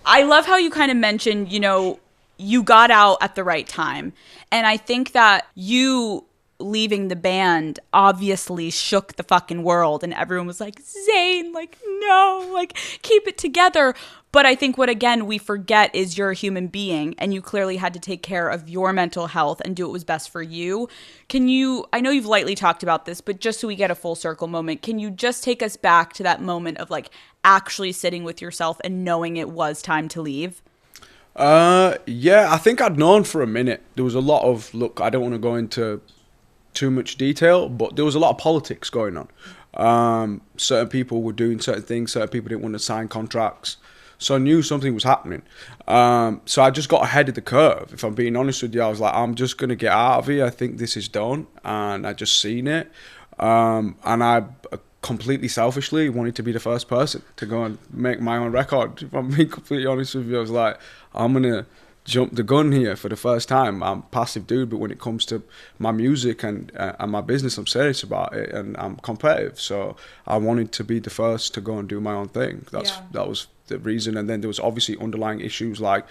I love how you kind of mentioned, you got out at the right time. And I think that you leaving the band obviously shook the fucking world, and everyone was like, Zayn, like, no, like, keep it together. But I think what, again, we forget is you're a human being, and you clearly had to take care of your mental health and do what was best for you. I know you've lightly talked about this, but just so we get a full circle moment, can you just take us back to that moment of like actually sitting with yourself and knowing it was time to leave? Yeah, I think I'd known for a minute. There was a lot of, look, I don't want to go into too much detail, but there was a lot of politics going on. Certain people were doing certain things, certain people didn't want to sign contracts. So I knew something was happening. So I just got ahead of the curve. If I'm being honest with you, I was like, I'm just going to get out of here. I think this is done. And I just seen it. And I completely selfishly wanted to be the first person to go and make my own record. If I'm being completely honest with you, I was like, I'm going to jump the gun here for the first time. I'm a passive dude, but when it comes to my music and my business, I'm serious about it and I'm competitive. So I wanted to be the first to go and do my own thing. That was the reason. And then there was obviously underlying issues like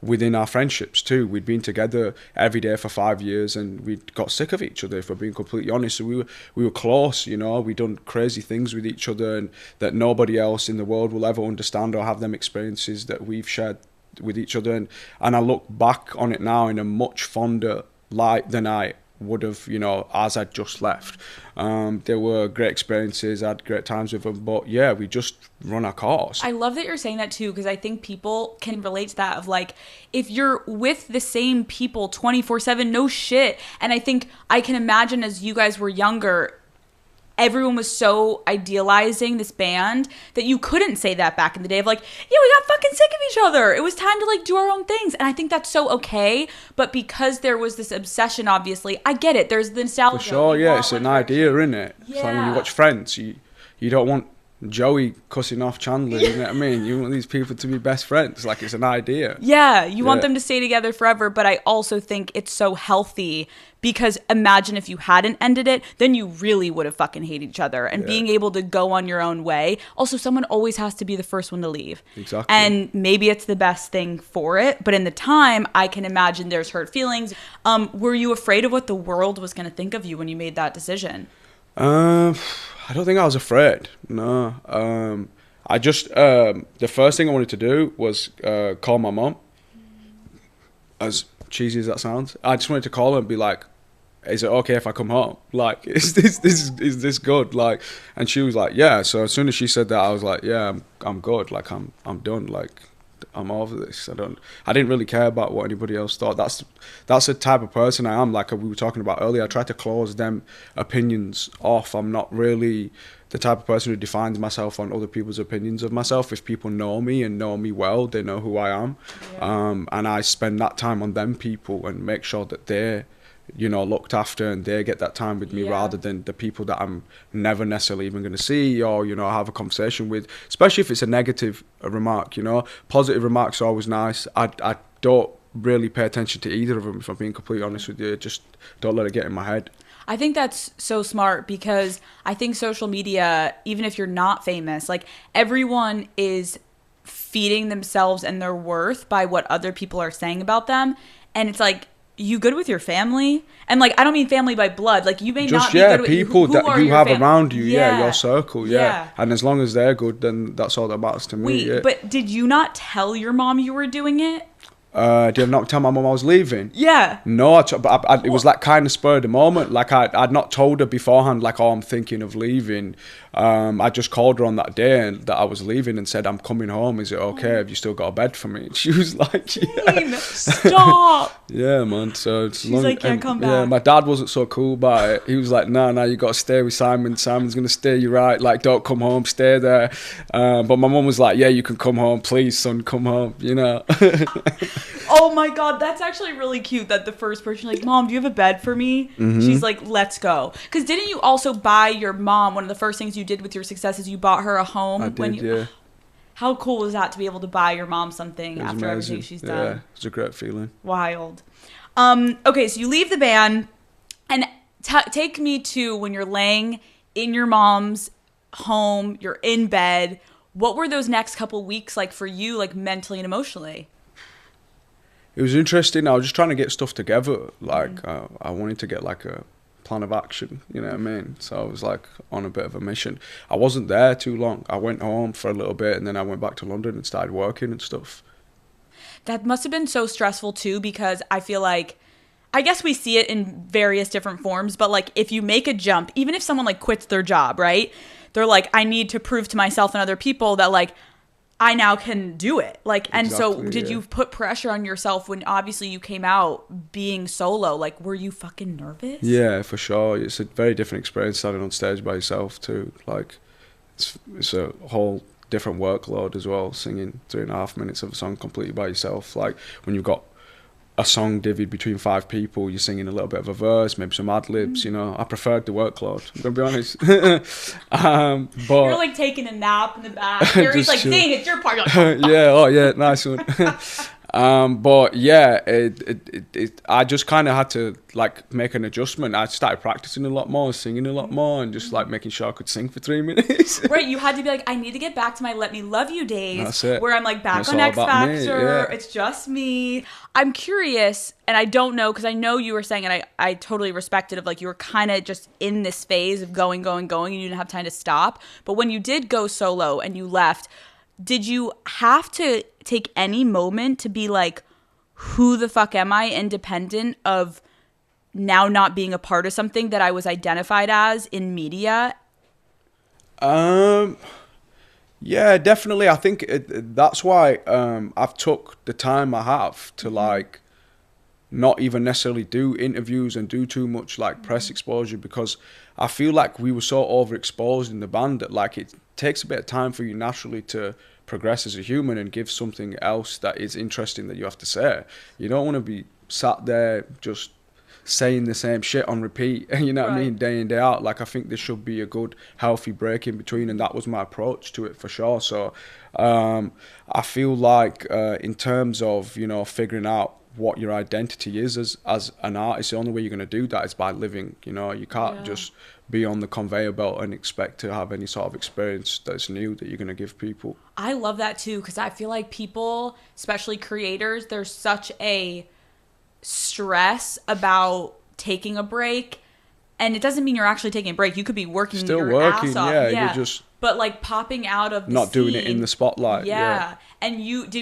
within our friendships too. We'd been together every day for 5 years and we got sick of each other, if we're being completely honest. So we were close, we'd done crazy things with each other and that nobody else in the world will ever understand or have them experiences that we've shared with each other. And I look back on it now in a much fonder light than I would have, as I'd just left. There were great experiences, I had great times with them, but yeah, we just run our course. I love that you're saying that too, because I think people can relate to that of like, if you're with the same people 24/7, no shit. And I think I can imagine as you guys were younger, everyone was so idealizing this band that you couldn't say that back in the day of like, yeah, we got fucking sick of each other. It was time to like do our own things. And I think that's so okay. But because there was this obsession, obviously, I get it. There's the nostalgia. For sure, yeah. It's an idea, isn't it? Yeah. It's like when you watch Friends, you don't want Joey cussing off Chandler, you know what I mean? You want these people to be best friends. Like, it's an idea. Yeah, you want them to stay together forever. But I also think it's so healthy because imagine if you hadn't ended it, then you really would have fucking hated each other. And being able to go on your own way. Also, someone always has to be the first one to leave. Exactly. And maybe it's the best thing for it. But in the time, I can imagine there's hurt feelings. Were you afraid of what the world was going to think of you when you made that decision? I don't think I was afraid. No. I just the first thing I wanted to do was call my mom. As cheesy as that sounds, I just wanted to call her and be like, "Is it okay if I come home? Like, is this good?" Like, and she was like, "Yeah." So as soon as she said that, I was like, "Yeah, I'm good. Like, I'm done. Like, I'm over this. I didn't really care about what anybody else thought. That's the type of person I am. Like we were talking about earlier, I try to close them opinions off. I'm not really the type of person who defines myself on other people's opinions of myself. If people know me and know me well, they know who I am. Yeah. And I spend that time on them people and make sure that they're looked after and they get that time with me rather than the people that I'm never necessarily even going to see or, have a conversation with, especially if it's a negative remark, Positive remarks are always nice. I don't really pay attention to either of them, if I'm being completely honest with you. Just don't let it get in my head. I think that's so smart because I think social media, even if you're not famous, like everyone is feeding themselves and their worth by what other people are saying about them. And it's like, you good with your family? And like, I don't mean family by blood. Like, you may just, not be good with people who that you have around you. Yeah. Your circle. Yeah. And as long as they're good, then that's all that matters to me. Wait, but did you not tell your mom you were doing it? Did I not tell my mum I was leaving? Yeah. No, it was like kind of spur of the moment. Like I'd not told her beforehand, like, oh, I'm thinking of leaving. I just called her on that day that I was leaving and said, I'm coming home. Is it okay? Have you still got a bed for me? And she was like, yeah. Stop. Yeah, man. So it's She's like, yeah, come back. Yeah, my dad wasn't so cool about it. He was like, no, you got to stay with Simon. Simon's going to steer you right. Like, don't come home, stay there. But my mum was like, yeah, you can come home. Please, son, come home, Oh my God, that's actually really cute that the first person, like, Mom, do you have a bed for me? Mm-hmm. She's like, let's go. Because didn't you also buy your mom, one of the first things you did with your success is you bought her a home? I did, yeah. How cool was that to be able to buy your mom something after amazing. Everything she's done? Yeah, it's a great feeling. Wild. Okay, so you leave the band, and take me to when you're laying in your mom's home, you're in bed. What were those next couple weeks like for you, like mentally and emotionally? It was interesting. I was just trying to get stuff together. Like, I wanted to get like a plan of action, you know what I mean? So I was like on a bit of a mission. I wasn't there too long. I went home for a little bit and then I went back to London and started working and stuff. That must have been so stressful too, because I feel like, I guess we see it in various different forms, but like if you make a jump, even if someone like quits their job, right? They're like, I need to prove to myself and other people that like I now can do it. Like, and so did you put pressure on yourself when obviously you came out being solo? Like, were you fucking nervous? Yeah, for sure. It's a very different experience standing on stage by yourself too. Like, it's a whole different workload as well, singing 3.5 minutes of a song completely by yourself. Like, when you've got a song divvied between 5 people, you're singing a little bit of a verse, maybe some ad-libs, you know. I preferred the workload, I'm gonna be honest. But you're like taking a nap in the back. Harry's like, Zayn, it's your part. Like, oh, yeah, oh yeah, nice one. But yeah, I just kind of had to like make an adjustment. I started practicing a lot more, singing a lot more, and just like making sure I could sing for 3 minutes. Right, you had to be like, I need to get back to my Let Me Love You days. That's it. Where I'm like back That's on all X about Factor. me, yeah. It's just me. I'm curious, and I don't know, because I know you were saying, and I totally respect it, of like you were kind of just in this phase of going, and you didn't have time to stop. But when you did go solo and you left, did you have to take any moment to be like, who the fuck am I, independent of now not being a part of something that I was identified as in media? Yeah, definitely. I think that's why I've took the time I have to like not even necessarily do interviews and do too much like press exposure, because I feel like we were so overexposed in the band that like it takes a bit of time for you naturally to progress as a human and give something else that is interesting that you have to say. You don't want to be sat there just saying the same shit on repeat, you know what I mean, day in, day out. Like, I think there should be a good, healthy break in between, and that was my approach to it for sure. So I feel like in terms of, you know, figuring out what your identity is as an artist, the only way you're going to do that is by living. You know, you can't just be on the conveyor belt and expect to have any sort of experience that's new that you're going to give people. I love that too, because I feel like people, especially creators, there's such a stress about taking a break, and it doesn't mean you're actually taking a break. You could be working still your working, ass off. you're just but like popping out of the not scene, doing it in the spotlight. And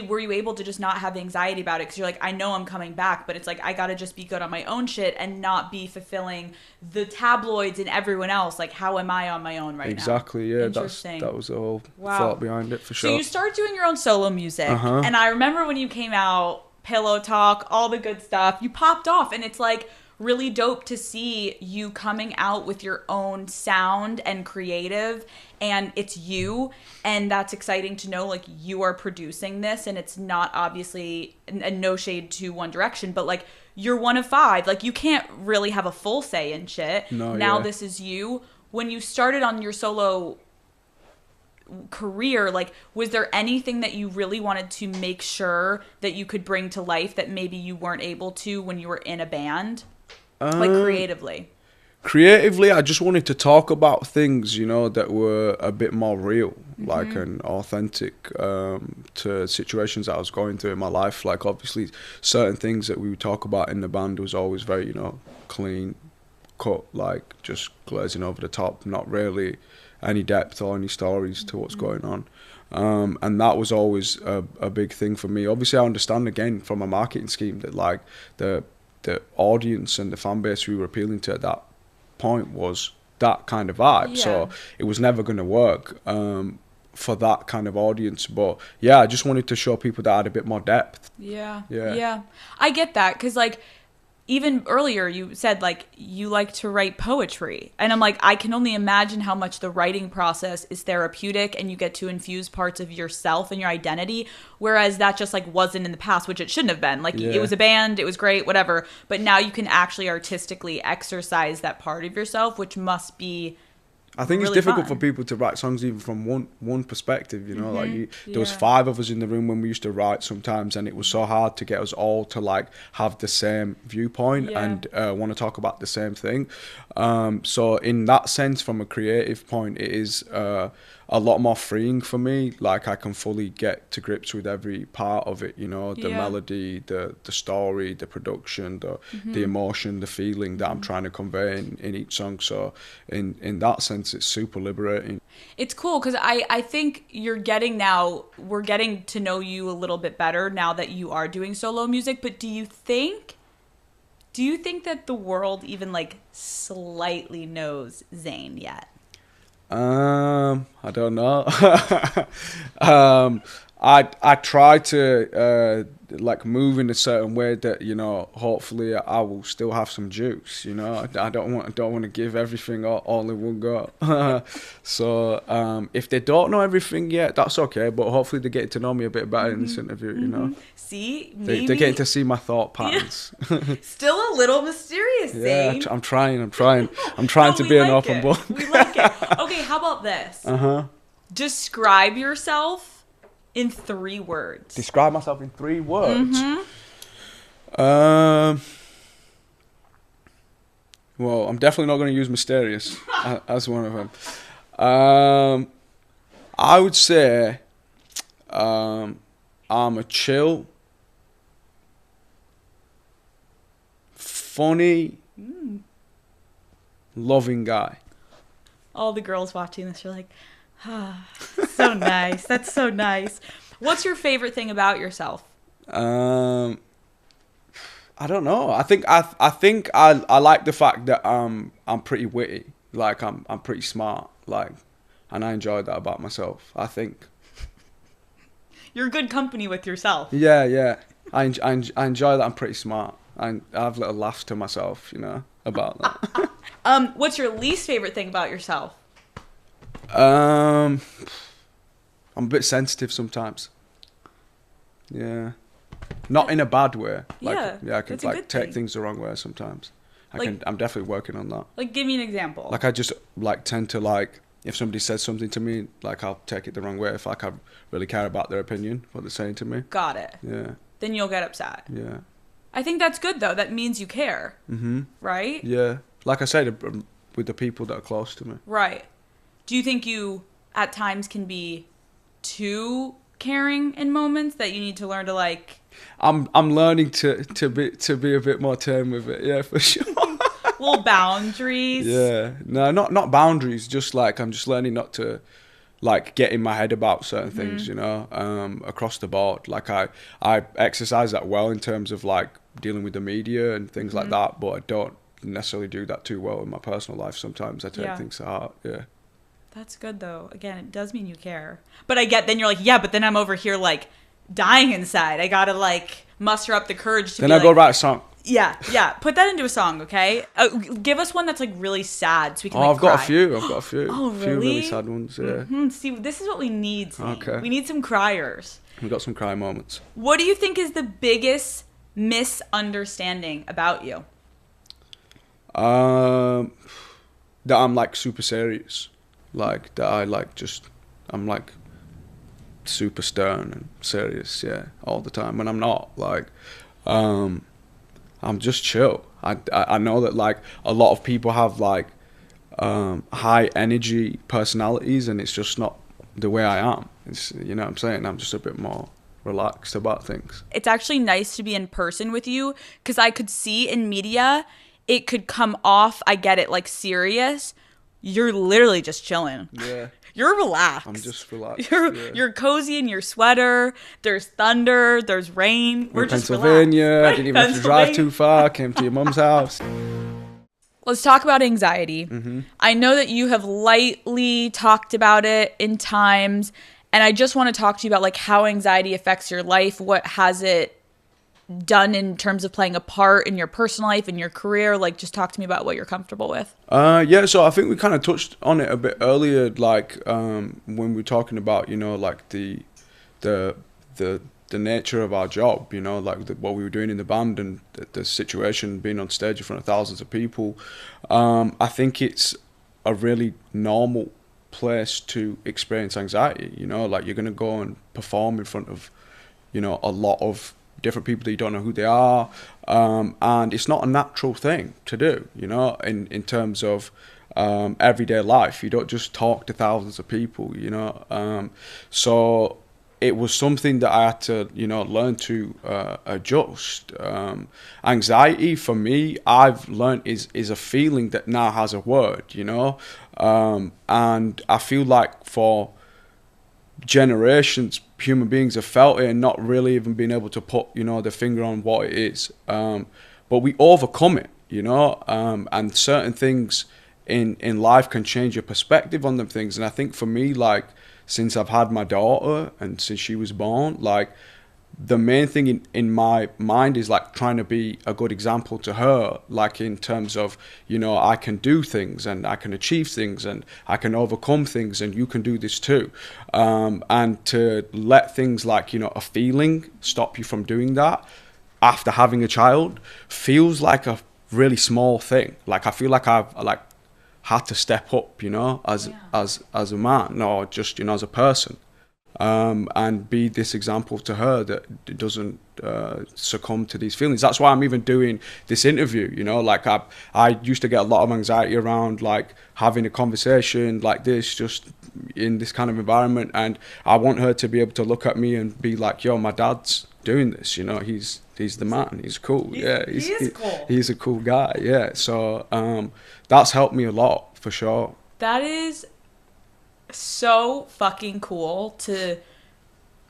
were you able to just not have anxiety about it, because you're like, I know I'm coming back, but it's like I gotta just be good on my own shit and not be fulfilling the tabloids and everyone else. Like, how am I on my own right now? Exactly, yeah. That was the whole thought behind it, for sure. So you started doing your own solo music, and I remember when you came out, Pillow Talk, all the good stuff, you popped off, and it's like really dope to see you coming out with your own sound and creative, and it's you, and that's exciting to know, like, you are producing this, and it's not obviously, and no shade to One Direction, but like, you're one of 5, like, you can't really have a full say in shit. This is you. When you started on your solo career, like, was there anything that you really wanted to make sure that you could bring to life that maybe you weren't able to when you were in a band? Like, creatively, I just wanted to talk about things, you know, that were a bit more real, like, and authentic to situations that I was going through in my life. Like, obviously, certain things that we would talk about in the band was always very, you know, clean cut, like just glazing over the top, not really any depth or any stories to what's going on. And that was always a big thing for me. Obviously, I understand, again, from a marketing scheme, that like the audience and the fan base we were appealing to at that point was that kind of vibe. So it was never going to work for that kind of audience. But yeah, I just wanted to show people that had a bit more depth. Yeah. I get that, because like, even earlier you said like you like to write poetry, and I'm like, I can only imagine how much the writing process is therapeutic, and you get to infuse parts of yourself and your identity, whereas that just like wasn't in the past, which it shouldn't have been. Like, it was a band, it was great, whatever, but now you can actually artistically exercise that part of yourself, which must be, I think, really, it's difficult for people to write songs even from one perspective, you know. Like, there was 5 of us in the room when we used to write sometimes, and it was so hard to get us all to like have the same viewpoint and want to talk about the same thing. So in that sense, from a creative point, it is a a lot more freeing for me. Like I can fully get to grips with every part of it, you know, the melody, the story, the production, the emotion, the feeling that I'm trying to convey in each song. So in that sense, it's super liberating. It's cool because I think we're getting to know you a little bit better now that you are doing solo music. But do you think that the world even like slightly knows Zayn yet? I don't know. I try to like move in a certain way that, you know, hopefully I will still have some juice, you know. I don't want to give everything all in one go. So if they don't know everything yet, that's okay, but hopefully they're getting to know me a bit better in this interview, you know. See, They're getting to see my thought patterns. Still a little mysterious, Zayn. Yeah, I'm trying to be an open book. We like it. Okay, how about this? Describe yourself in 3 words. Describe myself in 3 words. Well, I'm definitely not going to use mysterious as one of them. I would say I'm a chill, funny, loving guy. All the girls watching this are like, so nice. That's so nice. What's your favorite thing about yourself? I don't know. I think I like the fact that I'm pretty witty. Like I'm pretty smart. Like, and I enjoy that about myself. I think you're good company with yourself. Yeah. I enjoy that I'm pretty smart. I have little laughs to myself, you know, about that. What's your least favorite thing about yourself? I'm a bit sensitive sometimes. Yeah, not in a bad way. Like, I can like take things the wrong way sometimes. I'm definitely working on that. Like, give me an example. Like, I just like tend to like if somebody says something to me, like I'll take it the wrong way if like I really care about their opinion, what they're saying to me. Got it. Yeah. Then you'll get upset. Yeah. I think that's good though. That means you care. Right? Yeah. Like I said, with the people that are close to me. Right. Do you think you at times can be too caring in moments that you need to learn to like? I'm learning to be a bit more tame with it. Yeah, for sure. Little boundaries. Yeah. No, not boundaries. Just like I'm just learning not to like get in my head about certain things. You know, across the board. Like I exercise that well in terms of like dealing with the media and things like that. But I don't necessarily do that too well in my personal life. Sometimes I take things to heart. Yeah. That's good though. Again, it does mean you care. But I get then you're like, yeah, but then I'm over here like dying inside. I gotta like muster up the courage to then be I like, go write a song. Yeah. Put that into a song, okay? Give us one that's like really sad so we can like I've got a few. Oh, really? A few really sad ones, yeah. See, this is what we need, Zayn. Okay. We need some criers. We've got some cry moments. What do you think is the biggest misunderstanding about you? That I'm like super serious. Like that I'm like super stern and serious, yeah, all the time. When I'm not, like, I'm just chill. I know that like a lot of people have like high energy personalities, and it's just not the way I am. It's, you know what I'm saying? I'm just a bit more relaxed about things. It's actually nice to be in person with you because I could see in media it could come off, I get it, like serious. You're literally just chilling. Yeah. You're relaxed. I'm just relaxed. You're cozy in your sweater. There's thunder. There's rain. We're just Pennsylvania. Relaxed. I didn't even have to drive too far. Came to your mum's house. Let's talk about anxiety. I know that you have lightly talked about it in times, and I just want to talk to you about like how anxiety affects your life. What has it done in terms of playing a part in your personal life, in your career? Like, just talk to me about what you're comfortable with. Yeah, so I think we kind of touched on it a bit earlier, like when we were talking about, you know, like the nature of our job, you know, like what we were doing in the band and the situation, being on stage in front of thousands of people. I think it's a really normal place to experience anxiety, you know, like you're going to go and perform in front of, you know, a lot of different people that you don't know who they are, and it's not a natural thing to do, you know, in terms of everyday life. You don't just talk to thousands of people, you know. So it was something that I had to, you know, learn to adjust. Anxiety for me, I've learned is a feeling that now has a word, you know. And I feel like for generations, human beings have felt it and not really even been able to put, you know, the finger on what it is. But we overcome it, you know, and certain things in life can change your perspective on them things. And I think for me, like, since I've had my daughter and since she was born, like, the main thing in my mind is like trying to be a good example to her, like in terms of, you know, I can do things and I can achieve things and I can overcome things and you can do this too. And to let things like, you know, a feeling stop you from doing that after having a child feels like a really small thing. Like, I feel like I've like had to step up, you know, as a man or just, you know, as a person. And be this example to her that doesn't succumb to these feelings. That's why I'm even doing this interview, you know, like I used to get a lot of anxiety around like having a conversation like this, just in this kind of environment. And I want her to be able to look at me and be like, yo, my dad's doing this, you know, he's the man, he's cool. He's cool. He's a cool guy. Yeah. So that's helped me a lot for sure. That is so fucking cool. To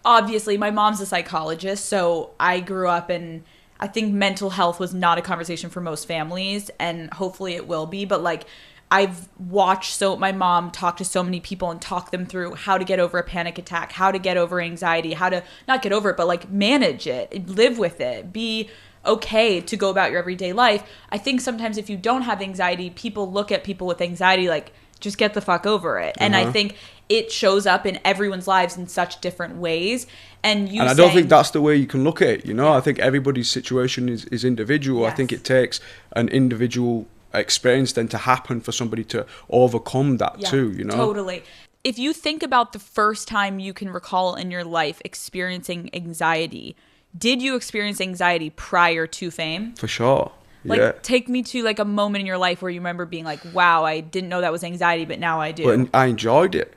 obviously, my mom's a psychologist, so I grew up and I think mental health was not a conversation for most families, and hopefully it will be. But like, I've watched my mom talk to so many people and talk them through how to get over a panic attack, how to get over anxiety, how to not get over it, but like manage it, live with it, be okay to go about your everyday life. I think sometimes if you don't have anxiety, people look at people with anxiety like, just get the fuck over it. And I think it shows up in everyone's lives in such different ways. And I don't think that's the way you can look at it, you know. I think everybody's situation is individual. Yes. I think it takes an individual experience then to happen for somebody to overcome that too, you know. Totally. If you think about the first time you can recall in your life experiencing anxiety, did you experience anxiety prior to fame? For sure. Like, take me to like a moment in your life where you remember being like, wow, I didn't know that was anxiety, but now I do. But I enjoyed it.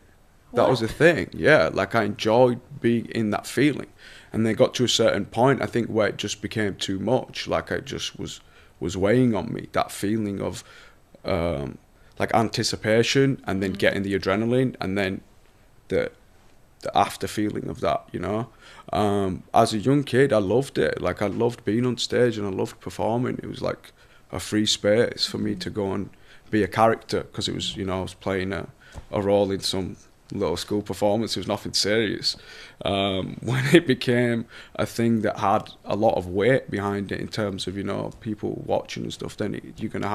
That was the thing. Yeah, like I enjoyed being in that feeling. And then got to a certain point, I think, where it just became too much. Like I just was weighing on me, that feeling of like anticipation and then getting the adrenaline and then the after feeling of that, you know. As a young kid, I loved it. Like I loved being on stage and I loved performing. It was like a free space for me to go and be a character, because it was, you know, I was playing a role in some little school performance. It was nothing serious. When it became a thing that had a lot of weight behind it in terms of, you know, people watching and stuff, then you're gonna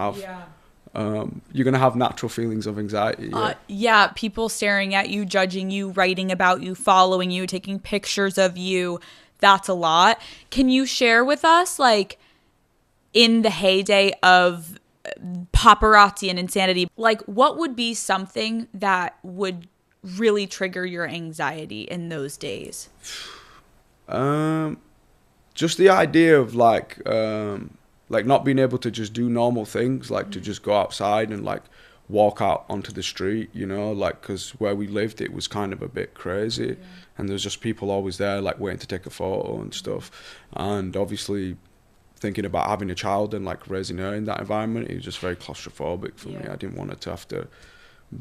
have natural feelings of anxiety. People staring at you, judging you, writing about you, following you, taking pictures of you. That's a lot. Can you share with us, like, in the heyday of paparazzi and insanity, like, what would be something that would really trigger your anxiety in those days? Just the idea of like not being able to just do normal things, like to just go outside and like walk out onto the street, you know, like, because where we lived, it was kind of a bit crazy, and there's just people always there like waiting to take a photo and stuff. And obviously thinking about having a child and like raising her in that environment, it was just very claustrophobic for me. I didn't want her to have to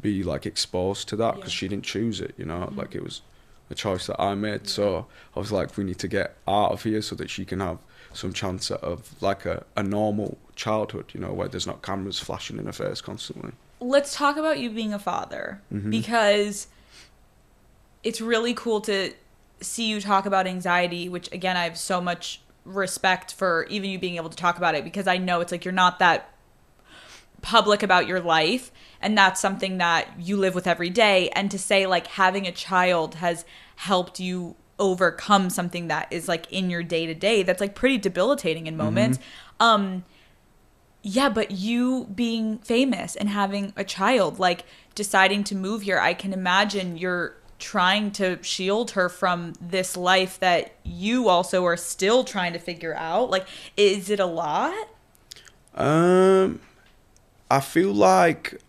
be like exposed to that, because she didn't choose it, you know. Like, it was a choice that I made. So I was like, we need to get out of here so that she can have some chance of like a normal childhood, you know, where there's not cameras flashing in her face constantly. Let's talk about you being a father, because it's really cool to see you talk about anxiety, which again, I have so much respect for even you being able to talk about it, because I know it's like you're not that public about your life, and that's something that you live with every day. And to say like having a child has helped you overcome something that is like in your day to day, that's like pretty debilitating in moments. But you being famous and having a child, like deciding to move here, I can imagine you're trying to shield her from this life that you also are still trying to figure out. Like, is it a lot? I feel like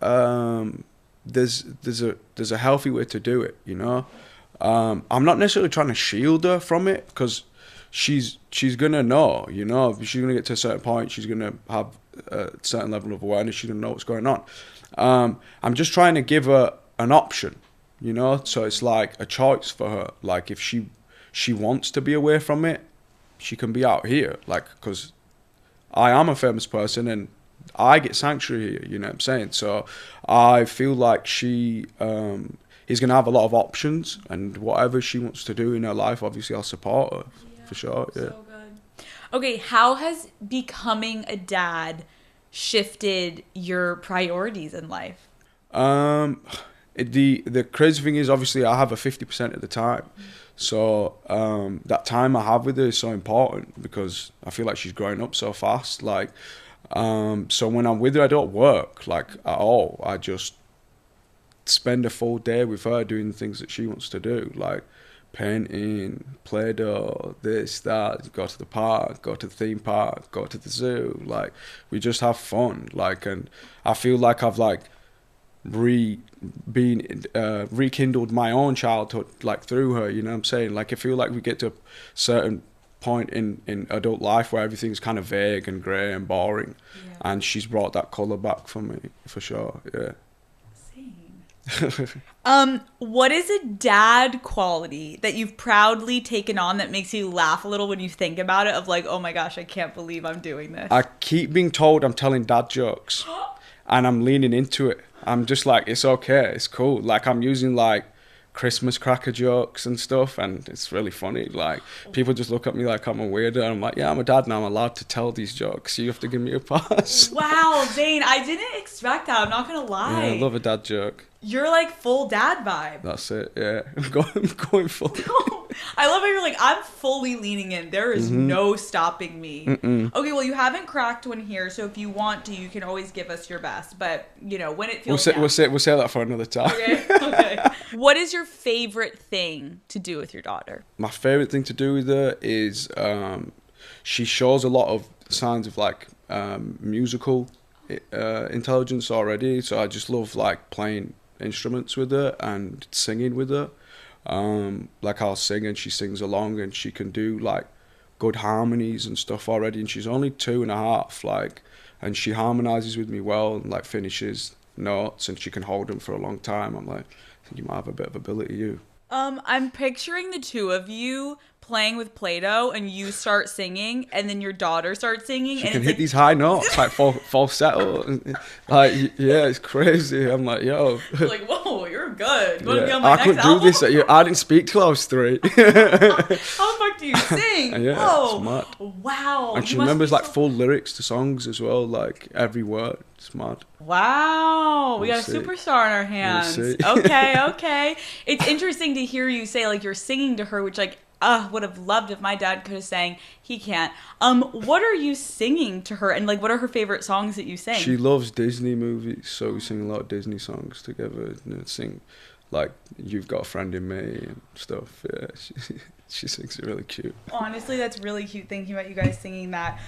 there's a healthy way to do it, you know. I'm not necessarily trying to shield her from it, because she's gonna know, you know. She's gonna get to a certain point. She's gonna have a certain level of awareness. She's gonna know what's going on. I'm just trying to give her an option, you know. So it's like a choice for her. Like if she wants to be away from it, she can be out here. Like, because I am a famous person and I get sanctuary here, you know what I'm saying? So I feel like she is going to have a lot of options, and whatever she wants to do in her life, obviously I'll support her, for sure. Yeah. So good. Okay, how has becoming a dad shifted your priorities in life? The crazy thing is, obviously I have a 50% of the time. So that time I have with her is so important, because I feel like she's growing up so fast. Like, so when I'm with her, I don't work like at all. I just spend a full day with her doing things that she wants to do, like painting, Play-Doh, this, that, go to the park, go to the theme park, go to the zoo. Like, we just have fun. Like, and I feel like I've like rekindled my own childhood, like through her, you know what I'm saying? Like, I feel like we get to a certain point in adult life where everything's kind of vague and grey and boring, and she's brought that colour back for me, for sure. Yeah. What is a dad quality that you've proudly taken on that makes you laugh a little when you think about it, of like, oh my gosh, I can't believe I'm doing this? I keep being told I'm telling dad jokes and I'm leaning into it. I'm just like, it's okay, it's cool. Like, I'm using like Christmas cracker jokes and stuff, and it's really funny. Like, people just look at me like I'm a weirdo, and I'm like, yeah, I'm a dad now, I'm allowed to tell these jokes, you have to give me a pass. Wow, Zayn, I didn't expect that, I'm not gonna lie. Yeah, I love a dad joke. You're like full dad vibe. That's it, yeah. I'm going full. I love how you're like, I'm fully leaning in. There is no stopping me. Okay, well, you haven't cracked one here, so if you want to, you can always give us your best. But, you know, when it feels we'll say that for another time. Okay. What is your favorite thing to do with your daughter? My favorite thing to do with her is she shows a lot of signs of like musical intelligence already. So I just love like playing instruments with her and singing with her. Like, I'll sing and she sings along, and she can do like good harmonies and stuff already, and she's only 2.5, like, and she harmonizes with me well, and like finishes notes, and she can hold them for a long time. I'm like, I think you might have a bit of ability, you. I'm picturing the two of you playing with Play-Doh, and you start singing, and then your daughter starts singing. She can hit these high notes, like falsetto. Like, yeah, it's crazy. I'm like, yo. Like, whoa, you're good. You want to be on my I next couldn't album? do this. I didn't speak till I was 3. How the fuck do you sing? Yeah, whoa. it's mad. Wow. And she remembers like full lyrics to songs as well, like every word. It's mad. Wow, we got a superstar in our hands. Okay. It's interesting to hear you say like you're singing to her, which like would have loved if my dad could have sang. He can't. What are you singing to her, and like what are her favorite songs that you sing? She loves Disney movies, so we sing a lot of Disney songs together. And sing like "You've Got a Friend in Me" and stuff. Yeah, she sings it really cute. Honestly, that's really cute, thinking about you guys singing that.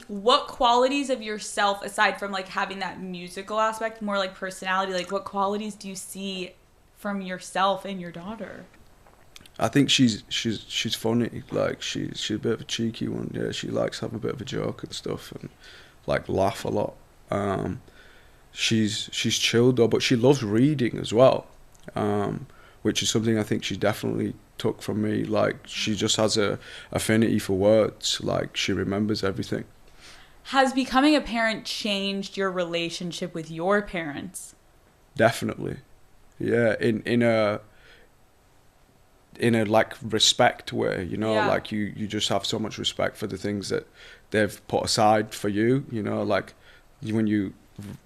What qualities of yourself, aside from like having that musical aspect, more like personality, like what qualities do you see from yourself in your daughter? I think she's funny. Like, she's a bit of a cheeky one. Yeah, she likes to have a bit of a joke and stuff, and like laugh a lot. She's chilled though, but she loves reading as well, which is something I think she definitely took from me. Like, she just has a affinity for words. Like, she remembers everything. Has becoming a parent changed your relationship with your parents? Definitely, yeah. In a like respect way, you know. Yeah. Like, you just have so much respect for the things that they've put aside for you, you know. Like, when you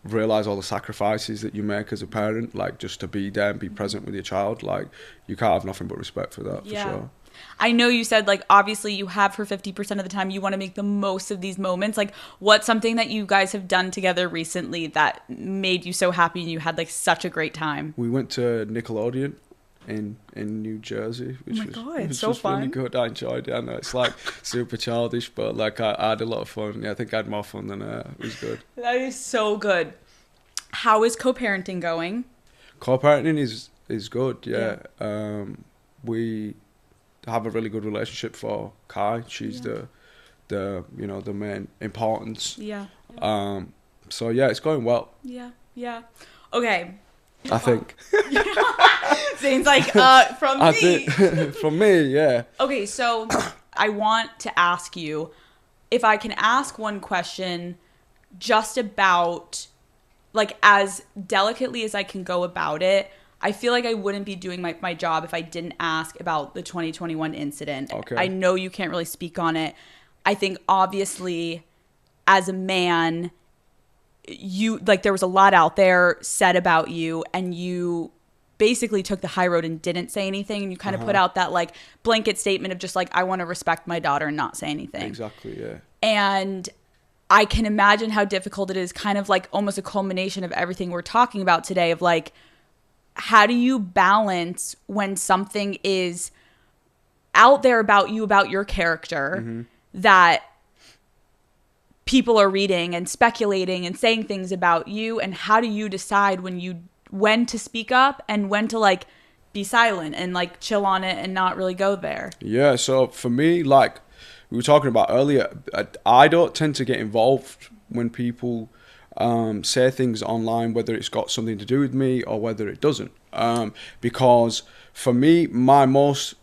realize all the sacrifices that you make as a parent, like just to be there and be present with your child, like you can't have nothing but respect for that. For sure. I know you said like obviously you have her 50% of the time, you want to make the most of these moments. Like, what's something that you guys have done together recently that made you so happy and you had like such a great time? We went to Nickelodeon in New Jersey, which was so fun. Really good. I enjoyed it. I know it's like super childish, but like I had a lot of fun. Yeah, I think I had more fun than it was good. That is so good. How is co-parenting going? Co-parenting is good, yeah. We have a really good relationship for Kai. She's the the main importance. Yeah. So yeah, it's going well. Yeah. Okay. I think. Zayn's like, from me. From me, yeah. Okay, so I want to ask you if I can ask one question just about, like, as delicately as I can go about it. I feel like I wouldn't be doing my job if I didn't ask about the 2021 incident. Okay. I know you can't really speak on it. I think obviously as a man, you, like, there was a lot out there said about you, and you basically took the high road and didn't say anything, and you kind of put out that, like, blanket statement of just like, I want to respect my daughter and not say anything. Exactly, yeah. And I can imagine how difficult it is, kind of like almost a culmination of everything we're talking about today, of like, how do you balance when something is out there about you, about your character, that people are reading and speculating and saying things about you, and how do you decide when to speak up and when to, like, be silent and, like, chill on it and not really go there? Yeah, so for me, like we were talking about earlier, I don't tend to get involved when people say things online, whether it's got something to do with me or whether it doesn't. Because for me, my most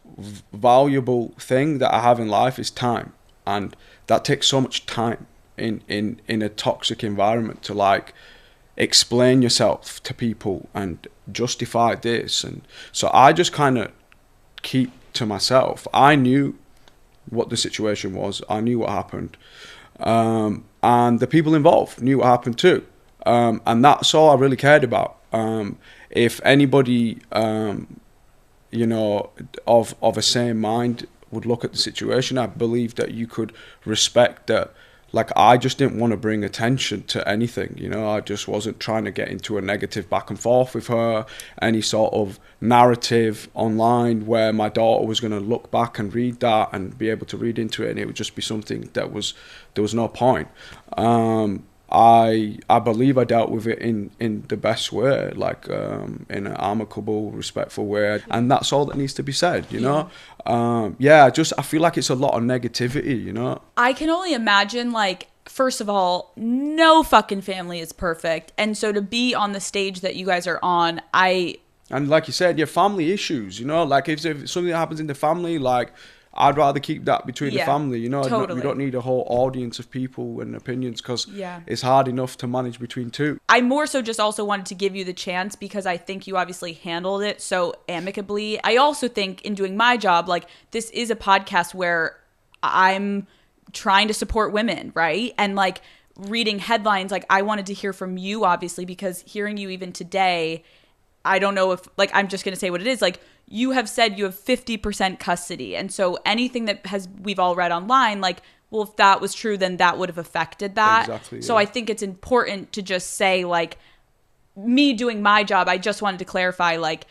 valuable thing that I have in life is time. And that takes so much time in a toxic environment to, like, explain yourself to people and justify this. And so I just kind of keep to myself. I knew what the situation was. I knew what happened. And the people involved knew what happened too. And that's all I really cared about. If anybody, of a sane mind would look at the situation, I believe that you could respect that. Like, I just didn't want to bring attention to anything, I just wasn't trying to get into a negative back and forth with her, any sort of narrative online where my daughter was going to look back and read that and be able to read into it, and it would just be something there was no point. I believe I dealt with it in the best way, like in an amicable, respectful way, and that's all that needs to be said, I feel like it's a lot of negativity, I can only imagine, like, first of all, no fucking family is perfect, and so to be on the stage that you guys are on, and like you said, your family issues, like if something happens in the family, like, I'd rather keep that between the family, Totally. We don't need a whole audience of people and opinions, because it's hard enough to manage between two. I more so just also wanted to give you the chance because I think you obviously handled it so amicably. I also think in doing my job, like, this is a podcast where I'm trying to support women, right? And, like, reading headlines, like, I wanted to hear from you, obviously, because hearing you even today, I don't know if, like, I'm just going to say what it is, like, you have said you have 50% custody. And so anything that we've all read online, like, well, if that was true, then that would have affected that. Exactly, so I think it's important to just say, like, me doing my job, I just wanted to clarify, like,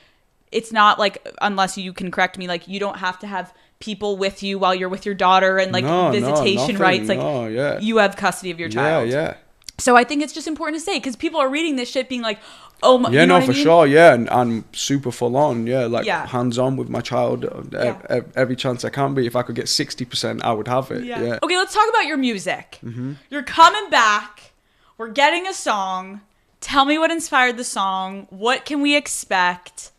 it's not like, unless you can correct me, like, you don't have to have people with you while you're with your daughter and, like, visitation rights. Like, you have custody of your child. Yeah. So I think it's just important to say, because people are reading this shit being like, oh my, you know what I mean? Sure, yeah, and I'm super full on, hands-on with my child every chance I can be. If I could get 60%, I would have it. Yeah. Okay, let's talk about your music. You're coming back. We're getting a song. Tell me what inspired the song. What can we expect?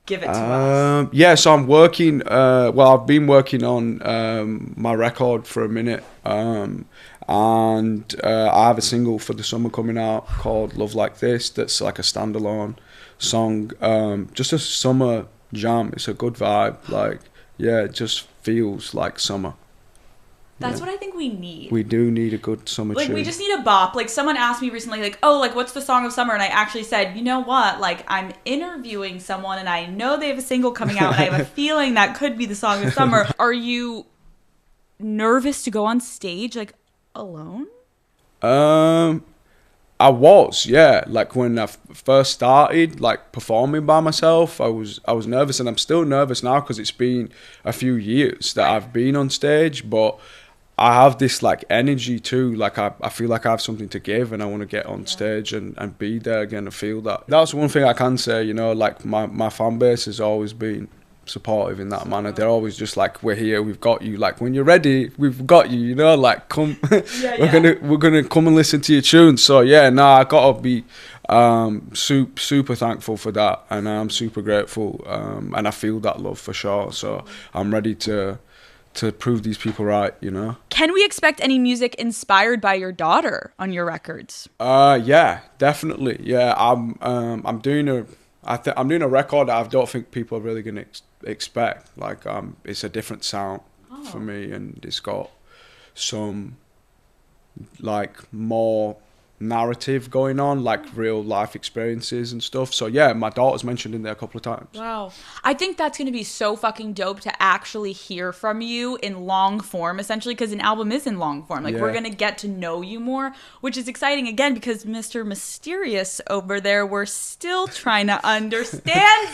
Give it to us. Yeah, so I'm working, I've been working on my record for a minute. And I have a single for the summer coming out called Love Like This, that's like a standalone song, just a summer jam. It's a good vibe, like, it just feels like summer. That's what I think we need. We do need a good summer tune. We just need a bop. Like, someone asked me recently, like, oh, like, what's the song of summer? And I actually said, you know what? Like, I'm interviewing someone and I know they have a single coming out and I have a feeling that could be the song of summer. Are you nervous to go on stage, like, alone? I was, like, when I first started, like, performing by myself, I was nervous, and I'm still nervous now because it's been a few years that I've been on stage, but I have this like energy too. Like I feel like I have something to give, and I want to get on stage and be there again and feel that. That's one thing I can say, you know, like my fan base has always been supportive in that manner. They're always just like, we're here, we've got you, like when you're ready, we've got you, you know, like come we're gonna come and listen to your tunes. So yeah, I gotta be super thankful for that, and I'm super grateful, and I feel that love for sure. So I'm ready to prove these people right, you know. Can we expect any music inspired by your daughter on your records? Yeah, definitely. Yeah, I'm doing a record that I don't think people are really gonna expect. Like it's a different sound for me, and it's got some like more narrative going on, like real life experiences and stuff. So yeah, my daughter's mentioned in there a couple of times. Wow. I think that's going to be so fucking dope to actually hear from you in long form, essentially, because an album is in long form. Like, we're going to get to know you more, which is exciting, again, because Mr. Mysterious over there, we're still trying to understand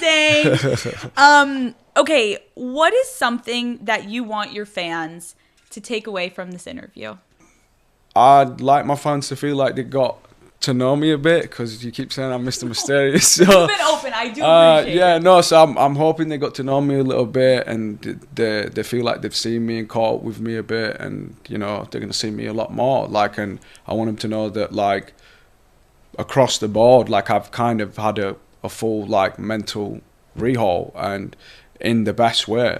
Zayn. Okay, what is something that you want your fans to take away from this interview? I'd like my fans to feel like they got to know me a bit, because you keep saying I'm Mr. Mysterious. So, you've been open. I do appreciate it. No, so I'm hoping they got to know me a little bit, and they feel like they've seen me and caught up with me a bit, and you know they're gonna see me a lot more. Like, and I want them to know that like across the board, like I've kind of had a full like mental rehaul, and in the best way,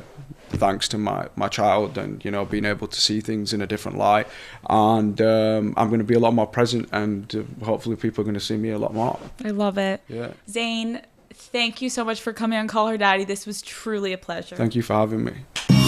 thanks to my child, and you know being able to see things in a different light, and I'm going to be a lot more present, and hopefully people are going to see me a lot more. I love it. Yeah. Zayn, thank you so much for coming on Call Her Daddy. This was truly a pleasure. Thank you for having me.